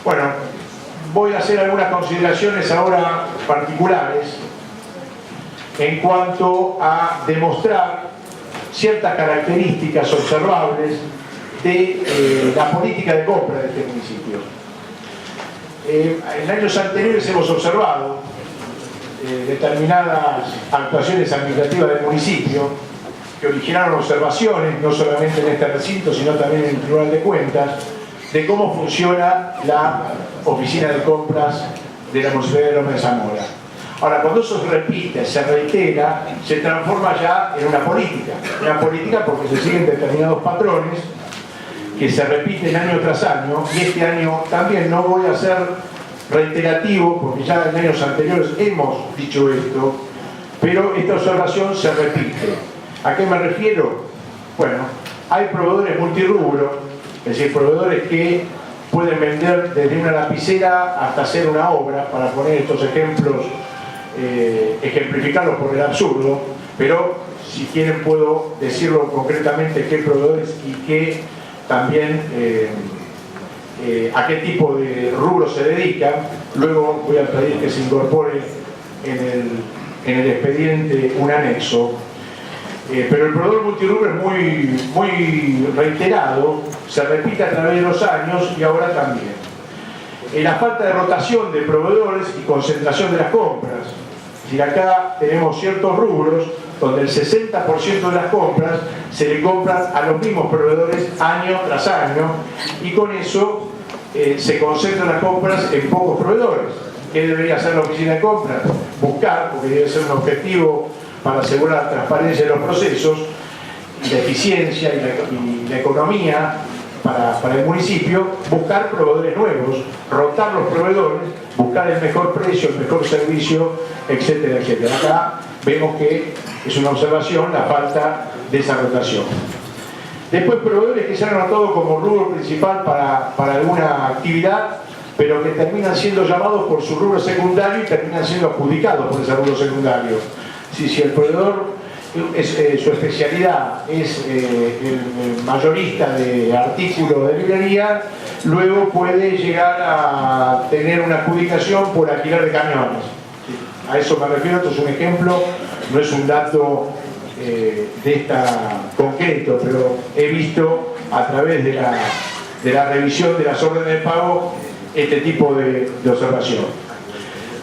Bueno, voy a hacer algunas consideraciones ahora particulares en cuanto a demostrar ciertas características observables de la política de compra de este municipio. En años anteriores hemos observado determinadas actuaciones administrativas del municipio que originaron observaciones, no solamente en este recinto, sino también en el Tribunal de Cuentas, de cómo funciona la oficina de compras de la Municipalidad de Lomas de Zamora. Ahora, cuando eso se repite, se reitera, se transforma ya en una política porque se siguen determinados patrones que se repiten año tras año, y este año también no voy a ser reiterativo porque ya en años anteriores hemos dicho esto, pero esta observación se repite. ¿A qué me refiero? Bueno, hay proveedores multirrubro, es decir, proveedores que pueden vender desde una lapicera hasta hacer una obra, para poner estos ejemplos, ejemplificarlos por el absurdo, pero si quieren puedo decirlo concretamente qué proveedores y qué también a qué tipo de rubro se dedican. Luego voy a pedir que se incorpore en el expediente un anexo. Pero el proveedor multirrubro es muy reiterado, se repite a través de los años y ahora también. La falta de rotación de proveedores y concentración de las compras. Es decir, acá tenemos ciertos rubros donde el 60% de las compras se le compran a los mismos proveedores año tras año, y con eso se concentran las compras en pocos proveedores. ¿Qué debería hacer la oficina de compras? Buscar, porque debe ser un objetivo para asegurar la transparencia de los procesos y la eficiencia y la economía para el municipio, buscar proveedores nuevos, rotar los proveedores, buscar el mejor precio, el mejor servicio, etcétera, etcétera. Acá vemos que es una observación la falta de esa rotación. Después, proveedores que se han anotado como rubro principal para alguna actividad, pero que terminan siendo llamados por su rubro secundario y terminan siendo adjudicados por ese rubro secundario. Si el proveedor, su especialidad es el mayorista de artículos de librería, luego puede llegar a tener una adjudicación por alquiler de camiones. A eso me refiero. Esto es un ejemplo, no es un dato de esta concreto, pero he visto a través de la revisión de las órdenes de pago este tipo de observación.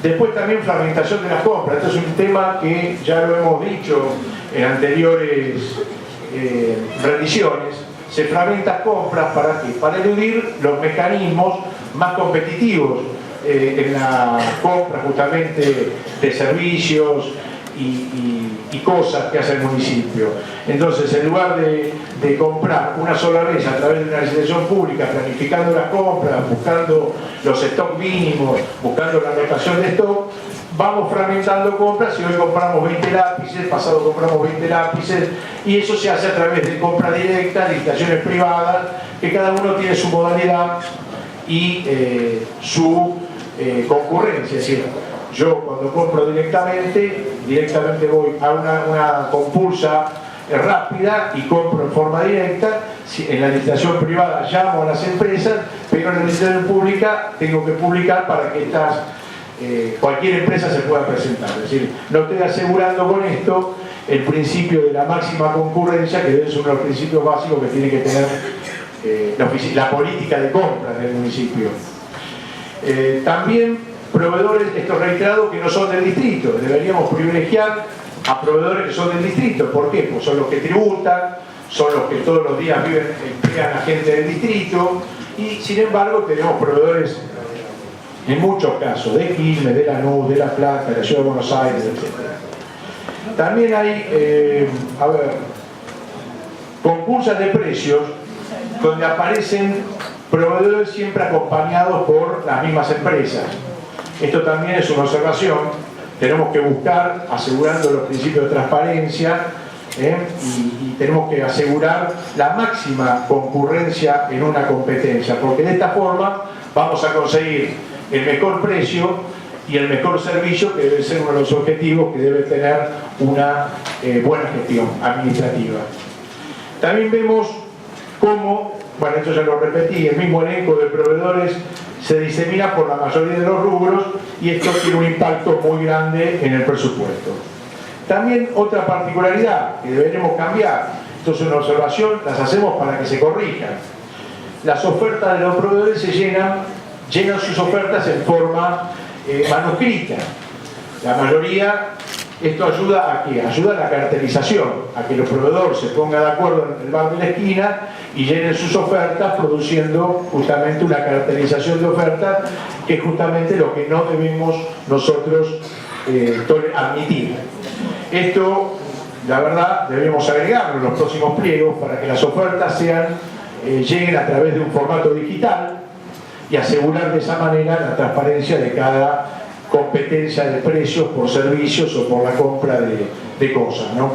Después también fragmentación de las compras. Esto es un tema que ya lo hemos dicho en anteriores rendiciones. Se fragmentan compras ¿para qué? Para eludir los mecanismos más competitivos en la compra justamente de servicios y cosas que hace el municipio. Entonces, en lugar de comprar una sola vez a través de una licitación pública, planificando las compras, buscando los stocks mínimos, buscando la rotación de stock, vamos fragmentando compras, y hoy compramos 20 lápices, pasado compramos 20 lápices, y eso se hace a través de compra directa, licitaciones privadas, que cada uno tiene su modalidad y su concurrencia. Es decir, yo cuando compro directamente voy a una compulsa rápida y compro en forma directa. En la licitación privada llamo a las empresas, pero en la licitación pública tengo que publicar para que cualquier empresa se pueda presentar. Es decir, no estoy asegurando con esto el principio de la máxima concurrencia, que debe ser uno de los principios básicos que tiene que tener la política de compras del municipio. También proveedores, esto reiterado, que no son del distrito. Deberíamos privilegiar a proveedores que son del distrito. ¿Por qué? Pues son los que tributan, son los que todos los días emplean a gente del distrito, y sin embargo tenemos proveedores en muchos casos de Quilmes, de Lanús, de La Plata, de la Ciudad de Buenos Aires, etc. También hay concursas de precios donde aparecen proveedores siempre acompañados por las mismas empresas. Esto también es una observación. Tenemos que buscar, asegurando los principios de transparencia, y tenemos que asegurar la máxima concurrencia en una competencia, porque de esta forma vamos a conseguir el mejor precio y el mejor servicio, que debe ser uno de los objetivos que debe tener una buena gestión administrativa. También vemos cómo bueno, esto ya lo repetí, el mismo elenco de proveedores se disemina por la mayoría de los rubros y esto tiene un impacto muy grande en el presupuesto. También otra particularidad que deberemos cambiar, esto es una observación, las hacemos para que se corrijan. Las ofertas de los proveedores se llenan sus ofertas en forma manuscrita. La mayoría, esto ayuda a ¿qué? Ayuda a la cartelización, a que los proveedores se pongan de acuerdo en el bar de la esquina y llenen sus ofertas, produciendo justamente una cartelización de ofertas, que es justamente lo que no debemos nosotros admitir. Esto, la verdad, debemos agregarlo en los próximos pliegos para que las ofertas lleguen a través de un formato digital y asegurar de esa manera la transparencia de cada competencia de precios por servicios o por la compra de cosas, ¿no?